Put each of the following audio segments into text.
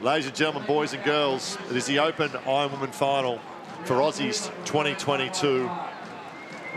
Ladies and gentlemen, boys and girls, it is the Open Ironwoman final for Aussies 2022.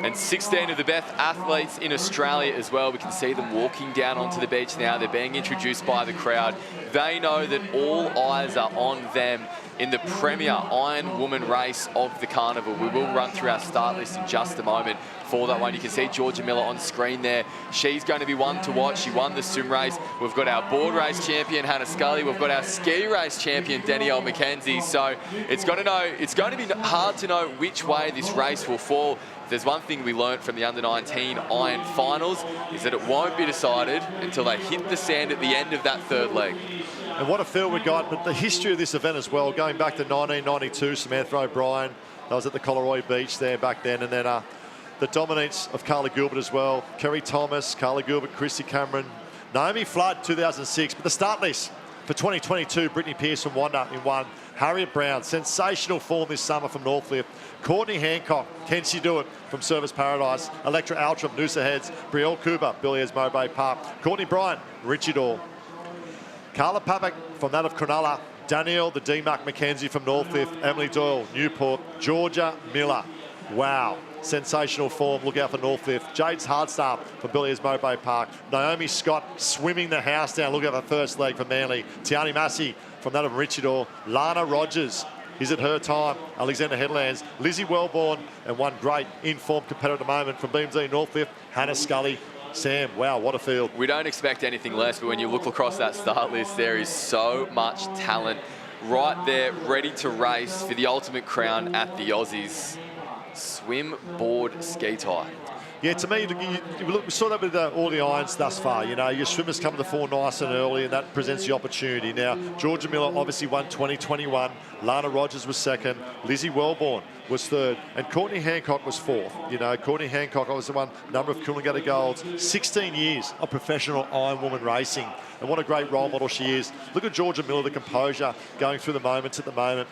And 16 of the best athletes in Australia as well. We can see them walking down onto the beach now. They're being introduced by the crowd. They know that all eyes are on them in the premier Iron Woman race of the carnival. We will run through our start list in just a moment for that one. You can see Georgia Miller on screen there. She's going to be one to watch. She won the swim race. We've got our board race champion, Hannah Scully. We've got our ski race champion, Danielle McKenzie. So it's going to be hard to know which way this race will fall. If there's one thing we learned from the under-19 Iron finals is that it won't be decided until they hit the sand at the end of that third leg. And what a field we got, but the history of this event as well, going back to 1992, Samantha O'Brien, that was at the Collaroy Beach there back then, and then the dominance of Karla Gilbert as well, Kerry Thomas, Karla Gilbert, Christy Cameron, Naomi Flood, 2006, but the start list for 2022, Brittany Pearson won in one, Harriet Brown, sensational form this summer from Northcliffe, Courtney Hancock, can she do it from Service Paradise, Electra Altram, Noosa Heads, Brielle Cooper, Billy Mowbray Park, Courtney Bryant, Richie Dorr, Carla Pavic from that of Cronulla, Danielle the D-Mac McKenzie from Northcliffe, Emily Doyle, Newport, Georgia Miller. Wow, sensational form. Look out for Northcliffe. Jade's Hardstaff from Billy Mowbray Park. Naomi Scott swimming the house down. Look out for first leg for Manly. Tiani Massey from that of Richardor. Lana Rogers. Is it her time? Alexander Headlands, Lizzie Wellborn, and one great informed competitor at the moment from BMZ Northcliffe, Hannah Scully. Sam, wow, what a field. We don't expect anything less, but when you look across that start list, there is so much talent right there, ready to race for the ultimate crown at the Aussies. Swim, board, ski tie. Yeah, to me, we saw that with all the irons thus far. You know, your swimmers come to the fore nice and early, and that presents the opportunity. Now, Georgia Miller obviously won 2021. Lana Rogers was second. Lizzie Wellborn was third. And Courtney Hancock was fourth. You know, Courtney Hancock obviously won a number of Coolangatta golds. 16 years of professional Iron Woman racing. And what a great role model she is. Look at Georgia Miller, the composure, going through the moments at the moment.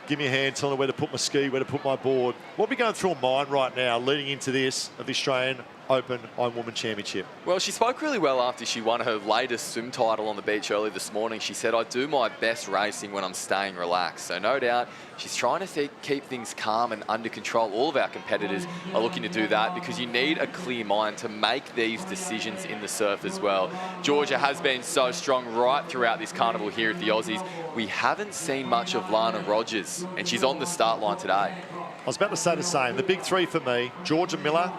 Give me a hand, telling her where to put my ski, where to put my board. What are we going through her mind right now, leading into this of the Australian Open Iron Woman Championship? Well, she spoke really well after she won her latest swim title on the beach early this morning. She said, I do my best racing when I'm staying relaxed. So no doubt she's trying to keep things calm and under control. All of our competitors are looking to do that because you need a clear mind to make these decisions in the surf as well. Georgia has been so strong right throughout this carnival here at the Aussies. We haven't seen much of Lana Rogers, and she's on the start line today. I was about to say the same. The big three for me, Georgia Miller,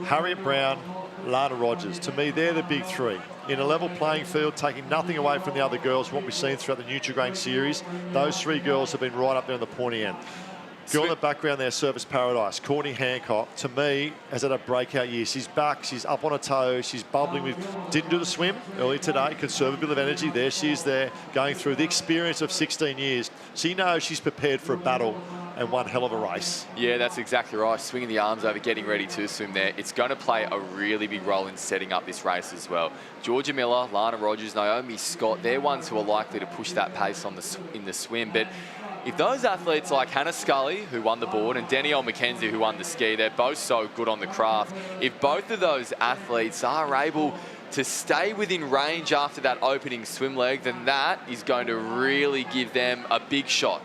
Harriet Brown, Lana Rogers. To me, they're the big three. In a level playing field, taking nothing away from the other girls, what we've seen throughout the Nutrigrain series, those three girls have been right up there on the pointy end. Girl in the background there, Service Paradise, Courtney Hancock, to me, has had a breakout year. She's back, she's up on her toes, she's bubbling with, didn't do the swim earlier today, conserve a bit of energy. There she is there, going through the experience of 16 years. She knows she's prepared for a battle and one hell of a race. Yeah, that's exactly right. Swinging the arms over, getting ready to swim there. It's going to play a really big role in setting up this race as well. Georgia Miller, Lana Rogers, Naomi Scott, they're ones who are likely to push that pace in the swim. But if those athletes like Hannah Scully, who won the board, and Danielle McKenzie, who won the ski, they're both so good on the craft. If both of those athletes are able to stay within range after that opening swim leg, then that is going to really give them a big shot.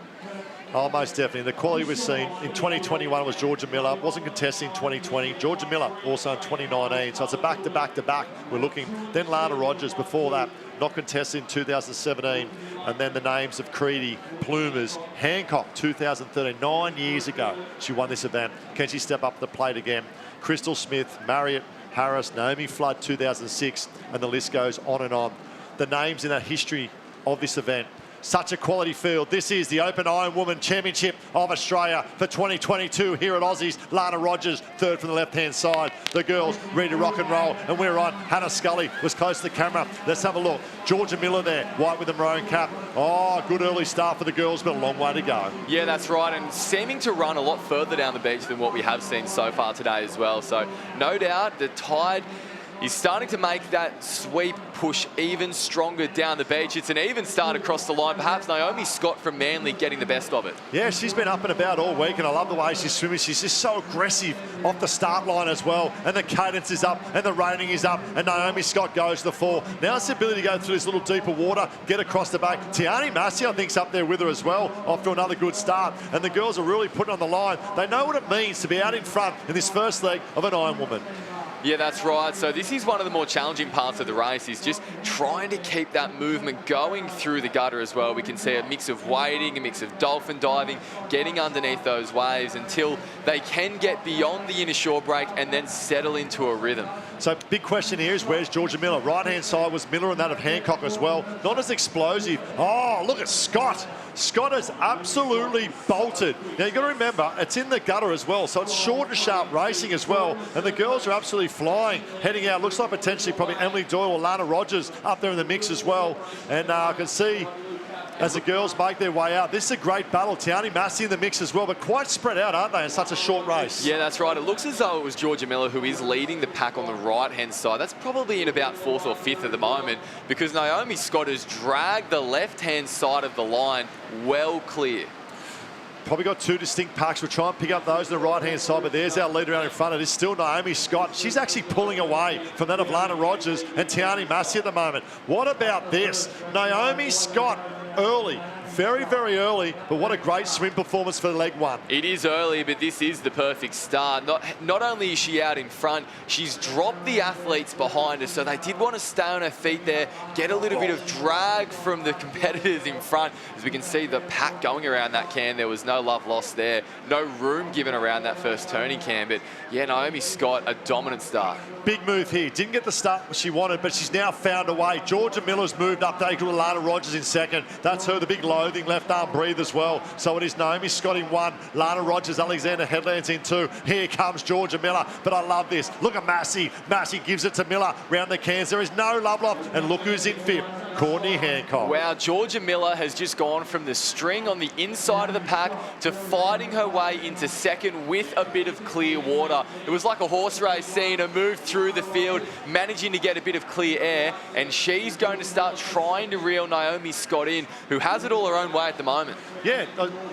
Oh, most definitely. The quality we've seen in 2021 was Georgia Miller. Wasn't contesting in 2020. Georgia Miller also in 2019. So it's a back-to-back-to-back we're looking. Then Lana Rogers before that, not contesting in 2017. And then the names of Creedy, Plumers, Hancock, 2013. 9 years ago, she won this event. Can she step up to the plate again? Crystal Smith, Marriott, Harris, Naomi Flood, 2006. And the list goes on and on. The names in that history of this event. Such a quality field. This is the Open Iron Woman Championship of Australia for 2022 here at Aussies. Lana Rogers, third from the left-hand side. The girls ready to rock and roll. And we're on. Hannah Scully was close to the camera. Let's have a look. Georgia Miller there, white with the maroon cap. Oh, good early start for the girls, but a long way to go. Yeah, that's right. And seeming to run a lot further down the beach than what we have seen so far today as well. So no doubt the tide is starting to make that sweep push even stronger down the beach. It's an even start across the line. Perhaps Naomi Scott from Manly getting the best of it. Yeah, she's been up and about all week, and I love the way she's swimming. She's just so aggressive off the start line as well, and the cadence is up, and the rating is up, and Naomi Scott goes to the fore. Now it's the ability to go through this little deeper water, get across the back. Tiani Massey, I think, is up there with her as well, off to another good start, and the girls are really putting on the line. They know what it means to be out in front in this first leg of an Iron Woman. Yeah, that's right. So this is one of the more challenging parts of the race, is just trying to keep that movement going through the gutter as well. We can see a mix of wading, a mix of dolphin diving, getting underneath those waves until they can get beyond the inner shore break and then settle into a rhythm. So big question here is, where's Georgia Miller? Right-hand side was Miller and that of Hancock as well. Not as explosive. Oh, look at Scott. Scott has absolutely bolted. Now, you've got to remember, it's in the gutter as well, so it's short and sharp racing as well, and the girls are absolutely flying, heading out. Looks like potentially probably Emily Doyle or Lana Rogers up there in the mix as well. And I can see as the girls make their way out, this is a great battle. Tiani Massey in the mix as well, but quite spread out, aren't they, in such a short race? Yeah, that's right. It looks as though it was Georgia Miller who is leading the pack on the right-hand side. That's probably in about 4th or 5th at the moment, because Naomi Scott has dragged the left-hand side of the line well clear. Probably got two distinct packs. We'll try and pick up those on the right-hand side, but there's our leader out in front. It is still Naomi Scott. She's actually pulling away from that of Lana Rogers and Tiani Massey at the moment. What about this? Naomi Scott early. Very, very early, but what a great swim performance for leg one. It is early, but this is the perfect start. Not only is she out in front, she's dropped the athletes behind her, so they did want to stay on her feet there, get a little bit of drag from the competitors in front. As we can see the pack going around that can, there was no love lost there. No room given around that first turning can, but yeah, Naomi Scott, a dominant start. Big move here. Didn't get the start she wanted, but she's now found a way. Georgia Miller's moved up to equal to Lana Rogers in second. That's her, the big loathing left arm breathe as well. So it is Naomi Scott in 1, Lana Rogers, Alexander Headlands in 2. Here comes Georgia Miller, but I love this. Look at Massey. Massey gives it to Miller round the cans. There is no love lost, and look who's in 5th. Courtney Hancock. Wow, Georgia Miller has just gone from the string on the inside of the pack to fighting her way into second with a bit of clear water. It was like a horse race, seeing her move through the field, managing to get a bit of clear air, and she's going to start trying to reel Naomi Scott in, who has it all her own way at the moment. Yeah,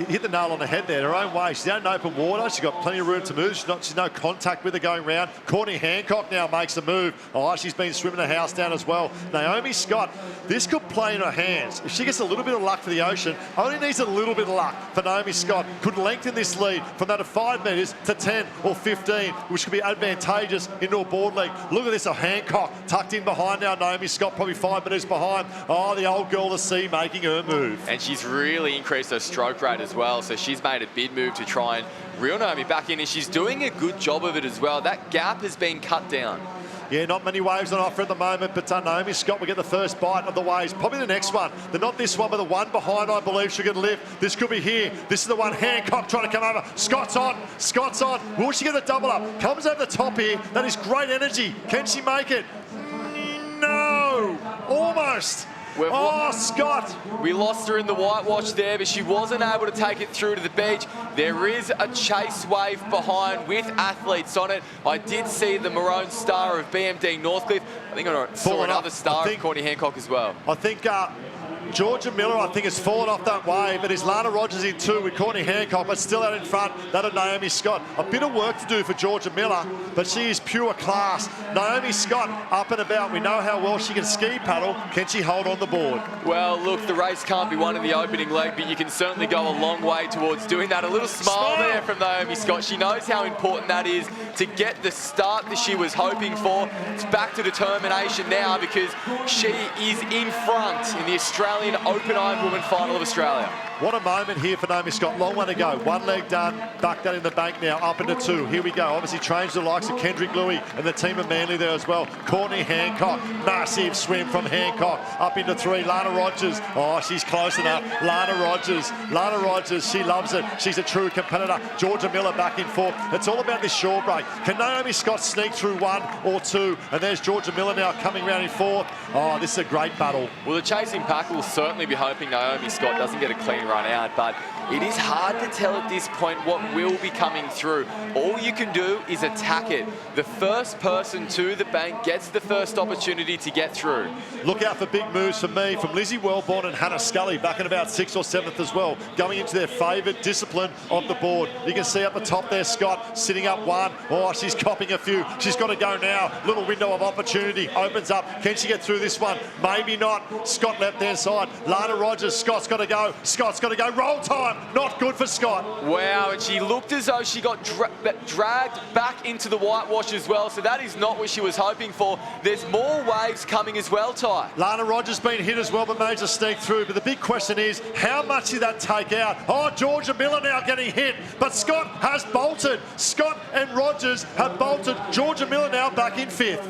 hit the nail on the head there, her own way. She's out in open water. She's got plenty of room to move. She's no contact with her going round. Courtney Hancock now makes a move. Oh, she's been swimming the house down as well. Naomi Scott, this could play in her hands. If she gets a little bit of luck for the ocean, only needs a little bit of luck for Naomi Scott, could lengthen this lead from that of 5 metres to 10 or 15, which could be advantageous into a board leg. Look at this, a Hancock tucked in behind now. Naomi Scott probably 5 metres behind. Oh, the old girl to see making her move. And she's really increased her stroke rate as well, so she's made a big move to try and reel Naomi back in, and she's doing a good job of it as well. That gap has been cut down. Yeah, not many waves on offer at the moment, but Naomi Scott will get the first bite of the waves. Probably the next one. They're not this one, but the one behind, I believe, she'll get a lift. This could be here. This is the one. Hancock trying to come over. Scott's on. Scott's on. Will she get the double up? Comes over the top here. That is great energy. Can she make it? No. Almost. Oh, Scott! We lost her in the whitewash there, but she wasn't able to take it through to the beach. There is a chase wave behind with athletes on it. I did see the maroon star of BMD Northcliffe. I think I saw another star of Courtney Hancock as well. I think Georgia Miller, I think, has fallen off that wave. It is Lana Rogers in 2 with Courtney Hancock, but still out in front, that of Naomi Scott. A bit of work to do for Georgia Miller, but she is pure class. Naomi Scott up and about. We know how well she can ski paddle. Can she hold on the board? Well, look, the race can't be won in the opening leg, but you can certainly go a long way towards doing that. A little smile there from Naomi Scott. She knows how important that is to get the start that she was hoping for. It's back to determination now, because she is in front in the Australian Open Iron Woman Final of Australia. What a moment here for Naomi Scott. Long way to go. One leg done. Back that in the bank now. Up into 2. Here we go. Obviously trains the likes of Kendrick Louis and the team of Manly there as well. Courtney Hancock. Massive swim from Hancock. Up into 3. Lana Rogers. Oh, she's close enough. Lana Rogers. Lana Rogers. She loves it. She's a true competitor. Georgia Miller back in 4th. It's all about this shore break. Can Naomi Scott sneak through 1 or 2? And there's Georgia Miller now coming round in 4th. Oh, this is a great battle. Well, the chasing pack will certainly be hoping Naomi Scott doesn't get a clean run out, but it is hard to tell at this point what will be coming through. All you can do is attack it. The first person to the bank gets the first opportunity to get through. Look out for big moves for me from Lizzie Wellborn and Hannah Scully back in about 6th or 7th as well, going into their favoured discipline of the board. You can see up the top there, Scott sitting up one. Oh, she's copping a few. She's got to go now. Little window of opportunity opens up. Can she get through this one? Maybe not. Scott left-hand side. Lana Rogers. Scott's got to go. Scott's got to go. Roll time. Not good for Scott. Wow, and she looked as though she got dragged back into the whitewash as well, so that is not what she was hoping for. There's more waves coming as well, Ty. Lana Rogers been hit as well, but managed to sneak through. But the big question is, how much did that take out? Oh, Georgia Miller now getting hit, but Scott has bolted. Scott and Rogers have bolted. Georgia Miller now back in 5th.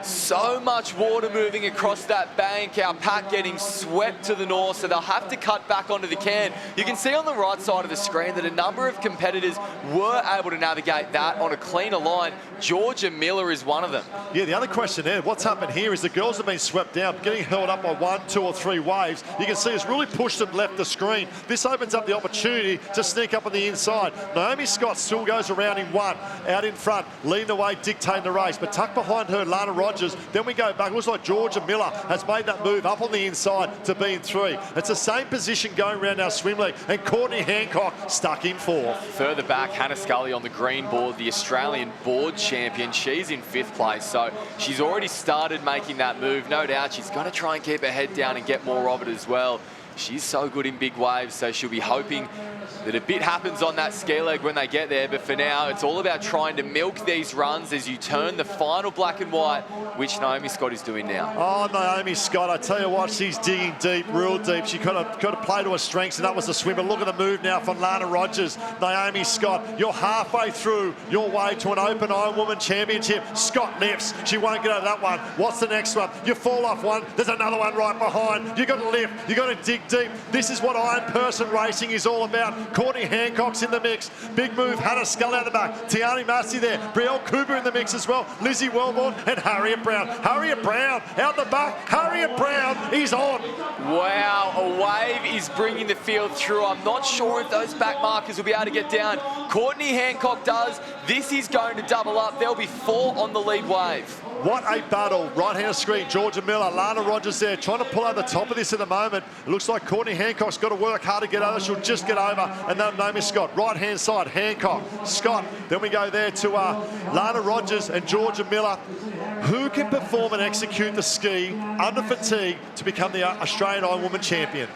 So much water moving across that bank. Our pack getting swept to the north, so they'll have to cut back onto the can. You can see on the right side of the screen that a number of competitors were able to navigate that on a cleaner line. Georgia Miller is one of them. Yeah, the other question there, what's happened here is the girls have been swept down, getting held up by 1, 2 or 3 waves. You can see it's really pushed them left the screen. This opens up the opportunity to sneak up on the inside. Naomi Scott still goes around in 1, out in front, leading the way, dictating the race. But tucked behind her, Lana Rogers. Then we go back. It looks like Georgia Miller has made that move up on the inside to be in 3. It's the same position going around our swim league. And Courtney Hancock stuck in 4th. Further back, Hannah Scully on the green board, the Australian board champion. She's in 5th place, so she's already started making that move. No doubt she's going to try and keep her head down and get more of it as well. She's so good in big waves, so she'll be hoping that a bit happens on that ski leg when they get there. But for now, it's all about trying to milk these runs as you turn the final black and white, which Naomi Scott is doing now. Oh, Naomi Scott, I tell you what, she's digging deep, real deep. She got to play to her strengths, and that was the swim. But look at the move now from Lana Rogers. Naomi Scott, you're halfway through your way to an Open Iron Woman Championship. Scott lifts. She won't get out of that one. What's the next one? You fall off one. There's another one right behind. You got to lift. You got to dig deep. This is what Ironperson racing is all about. Courtney Hancock's in the mix. Big move, Hannah Scully out the back. Tiani Massey there. Brielle Cooper in the mix as well. Lizzie Wellborn and Harriet Brown. Harriet Brown out the back. Harriet Brown is on. Wow, a wave is bringing the field through. I'm not sure if those back markers will be able to get down. Courtney Hancock does. This is going to double up. There'll be 4 on the lead wave. What a battle. Right-hand screen, Georgia Miller, Lana Rogers there, trying to pull out the top of this at the moment. It looks like Courtney Hancock's got to work hard to get over. She'll just get over. And then Naomi Scott, right-hand side, Hancock, Scott. Then we go there to Lana Rogers and Georgia Miller. Who can perform and execute the ski under fatigue to become the Australian Iron Woman champion?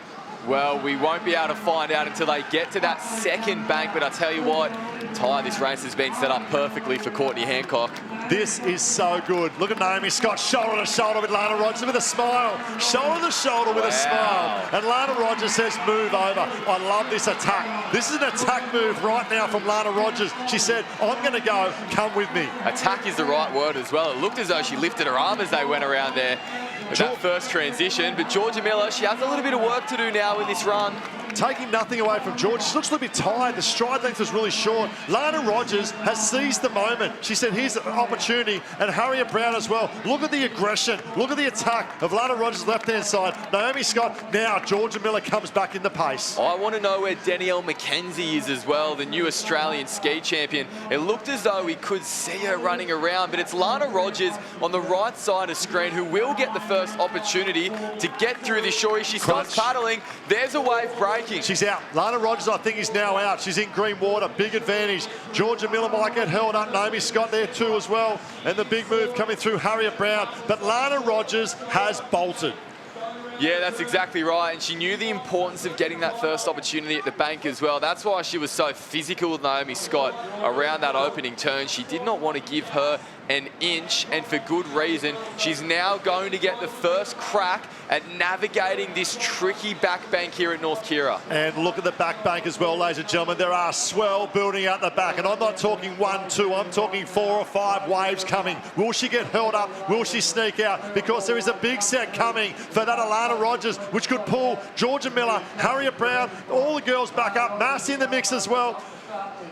Well, we won't be able to find out until they get to that second bank, but I tell you what, Ty, this race has been set up perfectly for Courtney Hancock. This is so good. Look at Naomi Scott, shoulder to shoulder with Lana Rogers with a smile. Shoulder to shoulder with a smile. And Lana Rogers says, move over. I love this attack. This is an attack move right now from Lana Rogers. She said, I'm going to go, come with me. Attack is the right word as well. It looked as though she lifted her arm as they went around there with that first transition. But Georgia Miller, she has a little bit of work to do now in this run. Taking nothing away from George. She looks a little bit tired. The stride length was really short. Lana Rogers has seized the moment. She said, here's an opportunity. And Harriet Brown as well. Look at the aggression. Look at the attack of Lana Rogers' left-hand side. Naomi Scott. Now Georgia Miller comes back in the pace. I want to know where Danielle McKenzie is as well, the new Australian ski champion. It looked as though we could see her running around, but it's Lana Rogers on the right side of screen who will get the first opportunity to get through the shore. She starts paddling. There's a wave breaking. She's out. Lana Rogers, I think, is now out. She's in green water. Big advantage. Georgia Miller might get held up. Naomi Scott there too as well. And the big move coming through, Harriet Brown. But Lana Rogers has bolted. Yeah, that's exactly right. And she knew the importance of getting that first opportunity at the bank as well. That's why she was so physical with Naomi Scott around that opening turn. She did not want to give her an inch, and for good reason. She's now going to get the first crack at navigating this tricky back bank here at North Kira. And look at the back bank as well, ladies and gentlemen. There are swell building out the back, and I'm not talking 1, 2, I'm talking 4 or 5 waves coming. Will she get held up? Will she sneak out? Because there is a big set coming for that Alana Rogers, which could pull Georgia Miller, Harriet Brown, all the girls back up. Massey in the mix as well.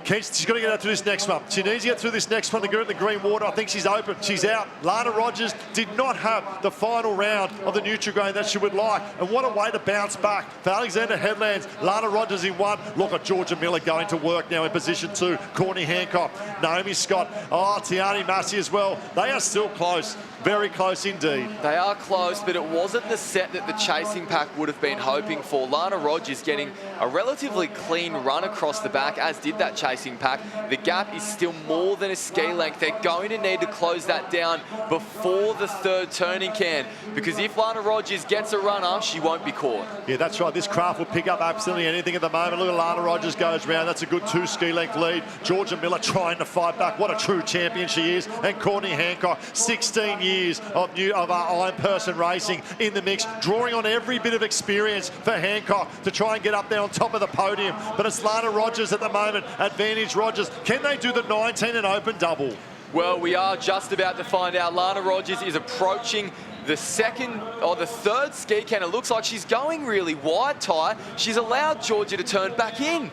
She's got to get out through this next one. She needs to get through this next one to get in the green water. I think she's open. She's out. Lana Rogers did not have the final round of the Nutri-Grain that she would like. And what a way to bounce back for Alexander Headlands. Lana Rogers in one. Look at Georgia Miller going to work now in position two. Courtney Hancock, Naomi Scott, Tiani Massey as well. They are still close. Very close indeed. They are close, but it wasn't the set that the chasing pack would have been hoping for. Lana Rogers getting a relatively clean run across the back, as did that chasing pack. The gap is still more than a ski length. They're going to need to close that down before the third turning can, because if Lana Rogers gets a runner, she won't be caught. Yeah, that's right. This craft will pick up absolutely anything at the moment. Look at Lana Rogers goes round. That's a good 2 ski length lead. Georgia Miller trying to fight back. What a true champion she is. And Courtney Hancock, 16 years of Ironperson racing in the mix, drawing on every bit of experience for Hancock to try and get up there on top of the podium. But it's Lana Rogers at the moment. Advantage Rogers. Can they do the 19 and open double? Well, we are just about to find out. Lana Rogers is approaching the second or the third ski can. It looks like she's going really wide, Ty. She's allowed Georgia to turn back in.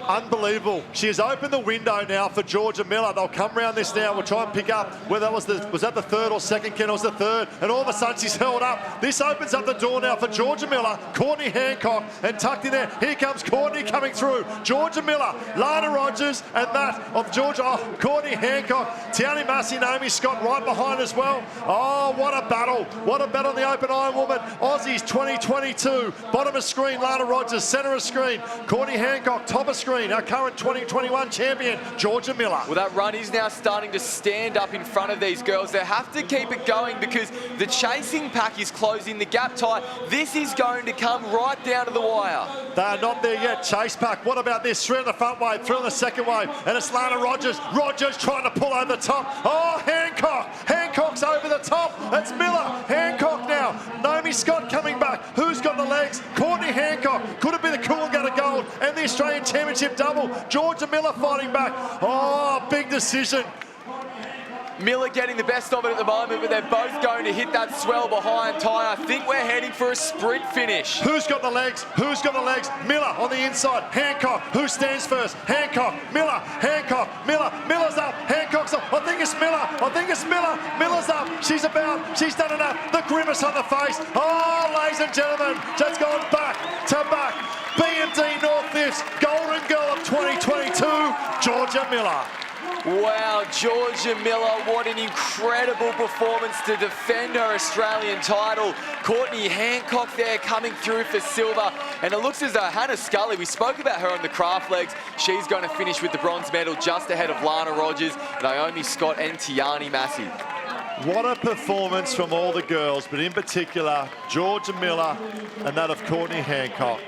Unbelievable. She has opened the window now for Georgia Miller. They'll come round this now. We'll try and pick up whether was that the third or second Ken. It was the third. And all of a sudden she's held up. This opens up the door now for Georgia Miller, Courtney Hancock, and tucked in there. Here comes Courtney coming through. Georgia Miller, Lana Rogers, and that of Georgia, Courtney Hancock. Tiani Massey, Naomi Scott right behind as well. Oh, what a battle. What a battle on the open iron woman. Aussies 2022. Bottom of screen, Lana Rogers. Centre of screen, Courtney Hancock. Top of screen, our current 2021 champion, Georgia Miller. Well, that run is now starting to stand up in front of these girls. They have to keep it going because the chasing pack is closing the gap tight. This is going to come right down to the wire. They are not there yet. Chase pack. What about this? 3 on the front wave, 3 on the second wave. And it's Lana Rogers. Rogers trying to pull over the top. Oh, Hancock. Hancock's over the top. It's Miller. Hancock now. Naomi Scott coming back. Who's got the legs? Courtney Hancock. Could it be the Coolangatta Gold and the Australian Championship double? Georgia Miller fighting back. Oh, big decision. Miller getting the best of it at the moment, but they're both going to hit that swell behind Ty. I think we're heading for a sprint finish. Who's got the legs? Who's got the legs? Miller on the inside. Hancock. Who stands first? Hancock. Miller. Hancock. Miller. Miller's up. Hancock's up. I think it's Miller. I think it's Miller. Miller's up. She's about. She's done enough. The grimace on the face. Oh, ladies and gentlemen, just gone back to back. BMD North Lifts Golden Girl of 2022, Georgia Miller. Wow, Georgia Miller, what an incredible performance to defend her Australian title. Courtney Hancock there coming through for silver. And it looks as though Hannah Scully, we spoke about her on the craft legs, she's going to finish with the bronze medal just ahead of Lana Rogers, Naomi Scott and Tiani Massey. What a performance from all the girls, but in particular, Georgia Miller and that of Courtney Hancock.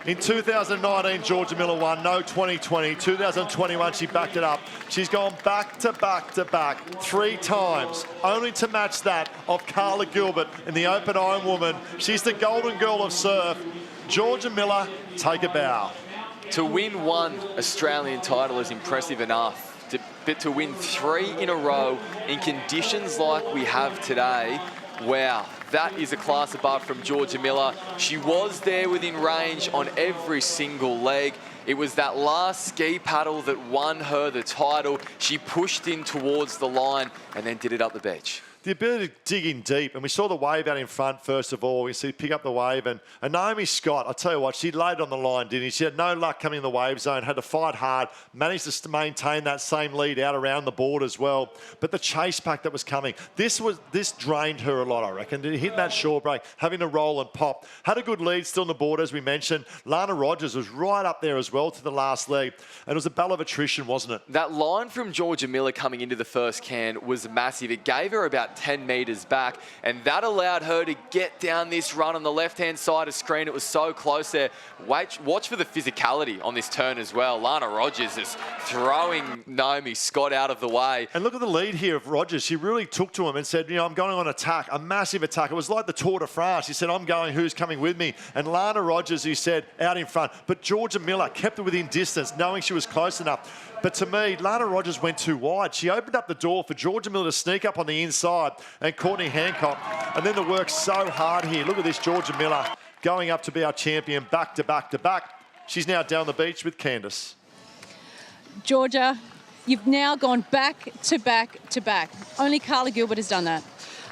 In 2019, Georgia Miller won, no 2020. 2021, she backed it up. She's gone back to back to back 3 times, only to match that of Karla Gilbert in the open iron woman. She's the golden girl of surf. Georgia Miller, take a bow. To win 1 Australian title is impressive enough, but to win 3 in a row in conditions like we have today, wow. That is a class above from Georgia Miller. She was there within range on every single leg. It was that last ski paddle that won her the title. She pushed in towards the line and then did it up the beach. The ability to dig in deep, and we saw the wave out in front first of all. We see pick up the wave, and Naomi Scott, I'll tell you what, she laid on the line, didn't she? She had no luck coming in the wave zone, had to fight hard, managed to maintain that same lead out around the board as well. But the chase pack that was coming, this drained her a lot, I reckon. Hitting that shore break, having to roll and pop. Had a good lead still in the board, as we mentioned. Lana Rogers was right up there as well to the last leg, and it was a battle of attrition, wasn't it? That line from Georgia Miller coming into the first can was massive. It gave her about 10 metres back, and that allowed her to get down this run on the left-hand side of screen. It was so close there. Watch for the physicality on this turn as well. Lana Rogers is throwing Naomi Scott out of the way. And look at the lead here of Rogers. She really took to him and said, you know, I'm going on attack, a massive attack. It was like the Tour de France. He said, I'm going, who's coming with me? And Lana Rogers, he said, out in front. But Georgia Miller kept it within distance, knowing she was close enough. But to me, Lana Rogers went too wide. She opened up the door for Georgia Miller to sneak up on the inside and Courtney Hancock. And then the work so hard here. Look at this, Georgia Miller going up to be our champion back to back to back. She's now down the beach with Candice. Georgia, you've now gone back to back to back. Only Karla Gilbert has done that.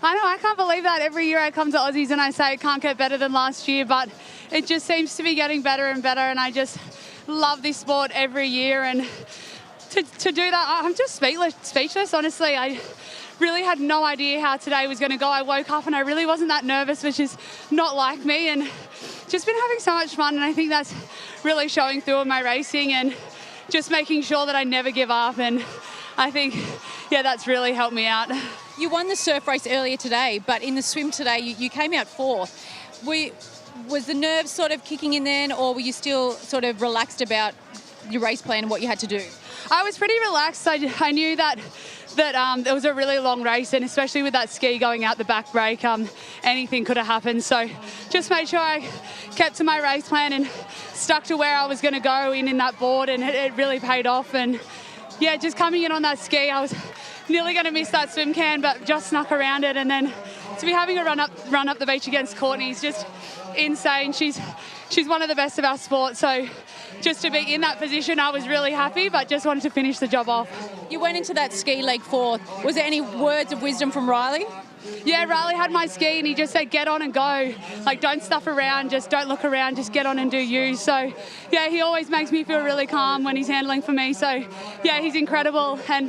I know, I can't believe that. Every year I come to Aussies and I say it can't get better than last year, but it just seems to be getting better and better, and I just love this sport every year. And to do that, I'm just speechless, honestly. I really had no idea how today was going to go. I woke up and I really wasn't that nervous, which is not like me, and just been having so much fun, and I think that's really showing through in my racing and just making sure that I never give up, and I think, yeah, that's really helped me out. You won the surf race earlier today, but in the swim today, you came out fourth. Was the nerves sort of kicking in then, or were you still sort of relaxed about your race plan and what you had to do? I was pretty relaxed. I knew that it was a really long race, and especially with that ski going out the back brake, anything could have happened. So just made sure I kept to my race plan and stuck to where I was going to go in that board, and it really paid off. And yeah, just coming in on that ski, I was nearly going to miss that swim can, but just snuck around it. And then to be having a run up the beach against Courtney is just insane. She's one of the best of our sport, so just to be in that position, I was really happy, but just wanted to finish the job off. You went into that ski leg fourth. Was there any words of wisdom from Riley? Yeah, Riley had my ski and he just said, get on and go. Like, don't stuff around, just don't look around, just get on and do you. So, yeah, he always makes me feel really calm when he's handling for me. So, yeah, he's incredible. And,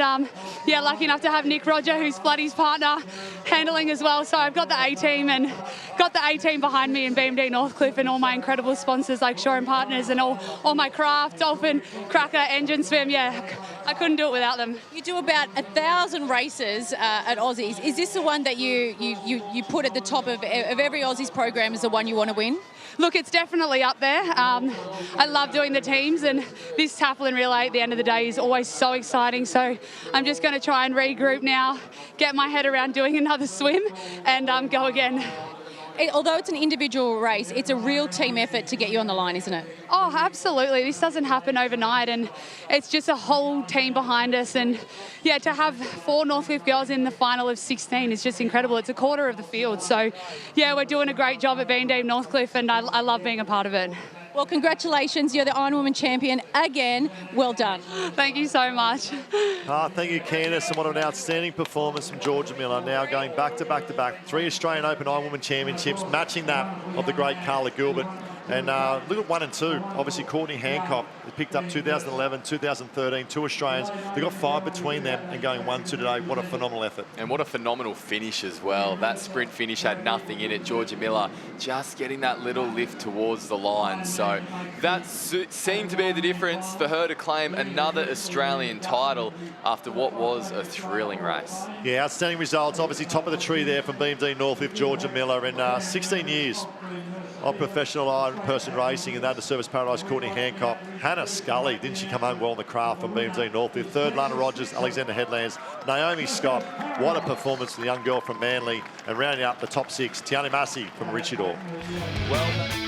yeah, lucky enough to have Nick Roger, who's Floodie's partner, handling as well. So I've got the A-team and got the A-team behind me in BMD Northcliffe and all my incredible sponsors like Shore and Partners and all my craft, Dolphin, Cracker, Engine Swim. Yeah, I couldn't do it without them. You do about 1,000 races at Aussies. Is this the one that you put at the top of every Aussies program as the one you want to win? Look, it's definitely up there. I love doing the teams, and this Taplin relay at the end of the day is always so exciting. So I'm just going to try and regroup now, get my head around doing another swim, and go again. Although it's an individual race, it's a real team effort to get you on the line, isn't it? Oh, absolutely. This doesn't happen overnight, and it's just a whole team behind us. And yeah, to have 4 Northcliffe girls in the final of 16 is just incredible. It's a quarter of the field. So yeah, we're doing a great job at BMD Northcliffe, and I love being a part of it. Well, congratulations. You're the Ironwoman champion again. Well done. Thank you so much. Thank you, Candice, and what an outstanding performance from Georgia Miller. Now going back to back to back. 3 Australian Open Ironwoman championships, matching that of the great Karla Gilbert. And look at 1 and 2. Obviously, Courtney Hancock picked up 2011, 2013, 2 Australians. They got 5 between them and going 1-2 today. What a phenomenal effort. And what a phenomenal finish as well. That sprint finish had nothing in it. Georgia Miller just getting that little lift towards the line. So that seemed to be the difference for her to claim another Australian title after what was a thrilling race. Yeah, outstanding results. Obviously, top of the tree there from BMD Northcliffe, Georgia Miller, in 16 years of professional Ironperson racing, and that the Service Paradise, Courtney Hancock. Hannah Scully, didn't she come home well in the craft from BMD Northcliffe? 3rd, Lana Rogers, Alexander Headlands, Naomi Scott. What a performance for the young girl from Manly. And rounding up the top 6, Tiana Massey from Richard Hall. Well.